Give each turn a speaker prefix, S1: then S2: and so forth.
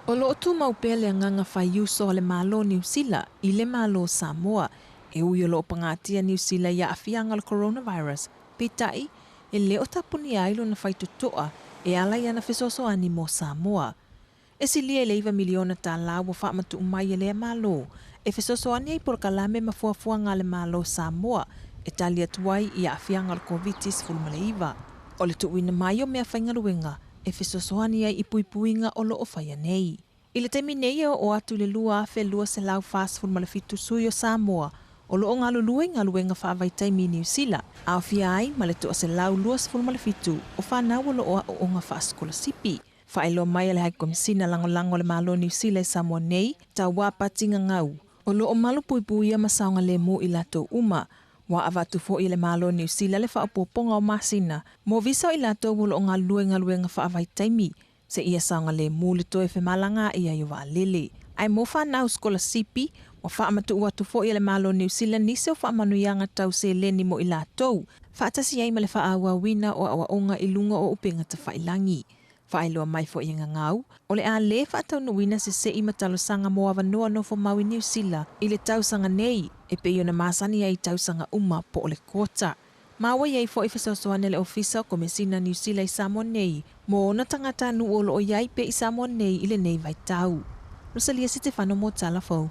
S1: O loo tu maupele nganga faiuso le malo New Zealand i le malo Samoa. E ui o loo pangatia New Zealand ia afianga le coronavirus. Pitai, e leo tapuni ailo na faitutoa e ala ia na fesoso ani mo Samoa. E silia e leiva miliona ta lau wa whaamatu umai e lea malo. E fesoso ani ai por kalame mafuafua le malo Samoa. E talia tuai ia afianga le COVID-19 fulmaleiva. O le tuuina mai o mea whaingaruenga. E fesosoani ai ipuipuinga o loo whaia nei. I le temi nei o atu le lua afe lua se lau fast food malafitu sui o Samoa. O loo ngā luenga whaavaitaimi New Zealand. A fia ai ma le toa se lau lua se fulu malafitu o whanau o loo o ngā whaaskola sipi. Whaelo mai le hai komisina lango le malo New Zealand Samoa nei, ta wapatinga ngau. O loo malu puipuia masaunga le mo i lato uma. Wa avatu fo i le malo New Zealand le whaapoponga o masina. Mo visa i lato o loo ngā luenga whaavaitaimi. Se ia saunga le muli toe fe malanga ia i wa lele. Ai mo whanau skola sipi, wa whaamatu uatu fo i le malo New Zealand ni se o whaamanuianga tau se leni mo i latou. Whaatasi ai ma le whaawa wina o awa onga i lunga o upenga ta whailangi. Whaeloa mai fo i ngau. O le a le whaatau nuina se i matalo sanga mo awa noa no fo maui New Zealand i le tausanga nei e pe iona masani ai tausanga uma po o le kota. Maua iei fo i whasosoane le ofisa o Komisina New Zealand i Samoa nei, mo ona tangata nu olo o iei pe i Samoa nei i le nei vai tau. Rosalia Stefano mo talafou.